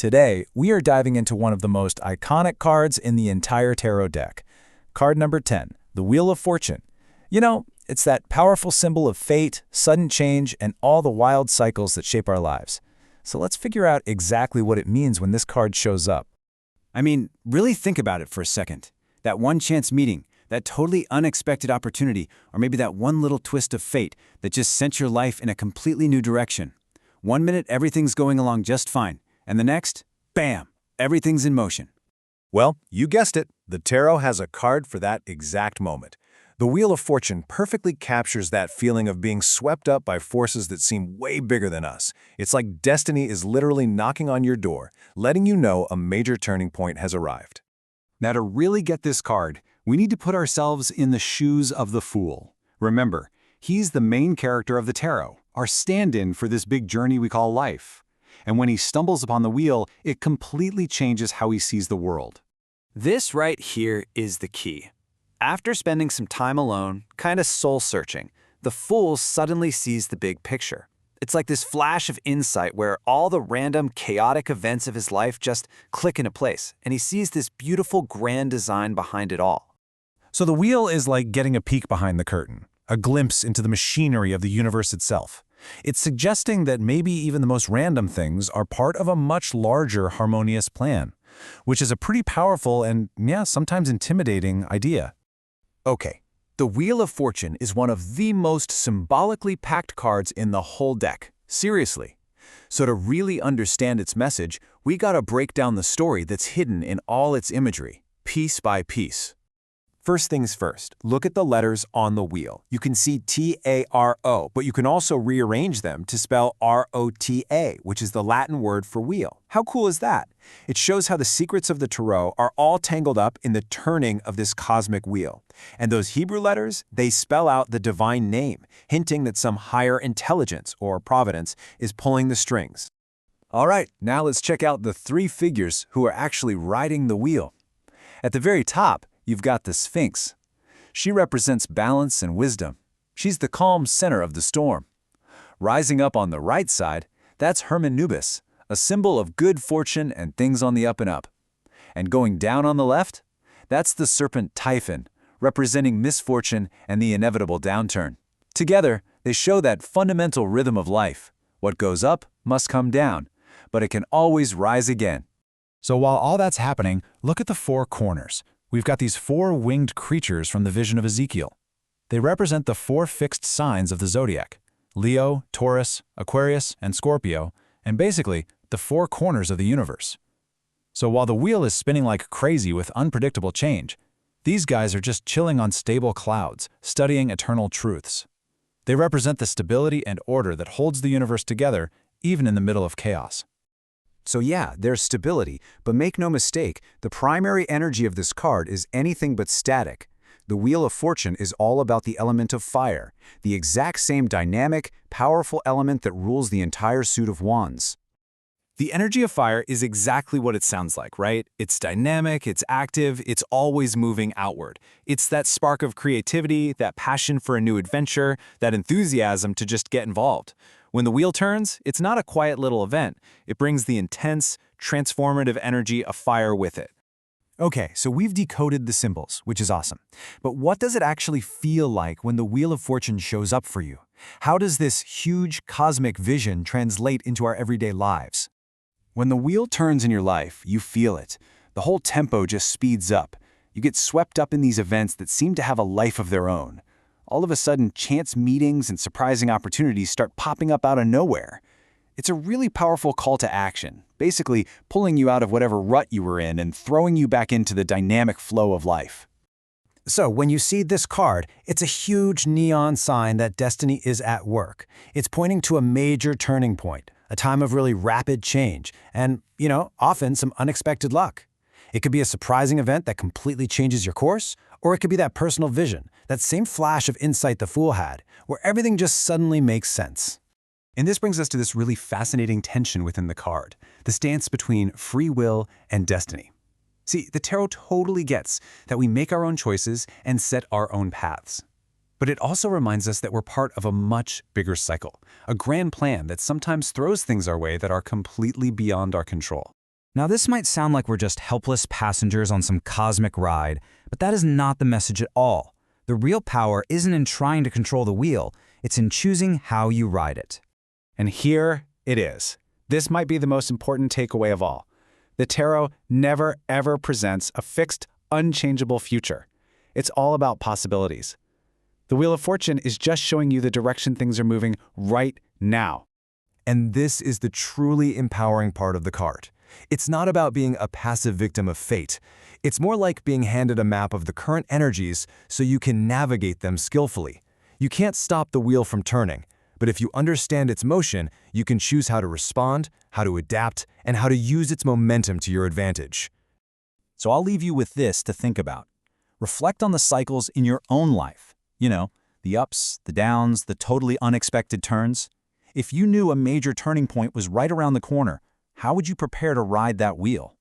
Today, we are diving into one of the most iconic cards in the entire tarot deck. Card number 10, the Wheel of Fortune. You know, it's that powerful symbol of fate, sudden change, and all the wild cycles that shape our lives. So let's figure out exactly what it means when this card shows up. I mean, really think about it for a second. That one chance meeting, that totally unexpected opportunity, or maybe that one little twist of fate that just sent your life in a completely new direction. One minute, everything's going along just fine, and the next, bam, everything's in motion. Well, you guessed it, the tarot has a card for that exact moment. The Wheel of Fortune perfectly captures that feeling of being swept up by forces that seem way bigger than us. It's like destiny is literally knocking on your door, letting you know a major turning point has arrived. Now, to really get this card, we need to put ourselves in the shoes of the Fool. Remember, he's the main character of the tarot, our stand-in for this big journey we call life. And when he stumbles upon the wheel, it completely changes how he sees the world. This right here is the key. After spending some time alone, kind of soul-searching, the Fool suddenly sees the big picture. It's like this flash of insight where all the random, chaotic events of his life just click into place, and he sees this beautiful grand design behind it all. So the wheel is like getting a peek behind the curtain, a glimpse into the machinery of the universe itself. It's suggesting that maybe even the most random things are part of a much larger harmonious plan, which is a pretty powerful and, yeah, sometimes intimidating idea. Okay, the Wheel of Fortune is one of the most symbolically packed cards in the whole deck. Seriously. So to really understand its message, we gotta break down the story that's hidden in all its imagery, piece by piece. First things first, look at the letters on the wheel. You can see T-A-R-O, but you can also rearrange them to spell R-O-T-A, which is the Latin word for wheel. How cool is that? It shows how the secrets of the tarot are all tangled up in the turning of this cosmic wheel. And those Hebrew letters, they spell out the divine name, hinting that some higher intelligence, or providence, is pulling the strings. All right, now let's check out the three figures who are actually riding the wheel. At the very top, you've got the Sphinx. She represents balance and wisdom. She's the calm center of the storm. Rising up on the right side, that's Hermanubis, a symbol of good fortune and things on the up and up. And going down on the left, that's the serpent Typhon, representing misfortune and the inevitable downturn. Together, they show that fundamental rhythm of life. What goes up must come down, but it can always rise again. So while all that's happening, look at the four corners. We've got these four winged creatures from the vision of Ezekiel. They represent the four fixed signs of the zodiac: Leo, Taurus, Aquarius, and Scorpio, and basically the four corners of the universe. So while the wheel is spinning like crazy with unpredictable change, these guys are just chilling on stable clouds, studying eternal truths. They represent the stability and order that holds the universe together, even in the middle of chaos. So yeah, there's stability, but make no mistake, the primary energy of this card is anything but static. The Wheel of Fortune is all about the element of fire, the exact same dynamic, powerful element that rules the entire suit of wands. The energy of fire is exactly what it sounds like, right? It's dynamic, it's active, it's always moving outward. It's that spark of creativity, that passion for a new adventure, that enthusiasm to just get involved. When the wheel turns, it's not a quiet little event. It brings the intense, transformative energy of fire with it. Okay, so we've decoded the symbols, which is awesome. But what does it actually feel like when the Wheel of Fortune shows up for you? How does this huge cosmic vision translate into our everyday lives? When the wheel turns in your life, you feel it. The whole tempo just speeds up. You get swept up in these events that seem to have a life of their own. All of a sudden, chance meetings and surprising opportunities start popping up out of nowhere. It's a really powerful call to action, basically pulling you out of whatever rut you were in and throwing you back into the dynamic flow of life. So when you see this card, it's a huge neon sign that destiny is at work. It's pointing to a major turning point, a time of really rapid change, and, often some unexpected luck. It could be a surprising event that completely changes your course, or it could be that personal vision, that same flash of insight the Fool had, where everything just suddenly makes sense. And this brings us to this really fascinating tension within the card, the stance between free will and destiny. See, the tarot totally gets that we make our own choices and set our own paths. But it also reminds us that we're part of a much bigger cycle, a grand plan that sometimes throws things our way that are completely beyond our control. Now, this might sound like we're just helpless passengers on some cosmic ride, but that is not the message at all. The real power isn't in trying to control the wheel, it's in choosing how you ride it. And here it is. This might be the most important takeaway of all. The tarot never, ever presents a fixed, unchangeable future. It's all about possibilities. The Wheel of Fortune is just showing you the direction things are moving right now. And this is the truly empowering part of the card. It's not about being a passive victim of fate. It's more like being handed a map of the current energies so you can navigate them skillfully. You can't stop the wheel from turning, but if you understand its motion, you can choose how to respond, how to adapt, and how to use its momentum to your advantage. So I'll leave you with this to think about. Reflect on the cycles in your own life. You know, the ups, the downs, the totally unexpected turns. If you knew a major turning point was right around the corner, how would you prepare to ride that wheel?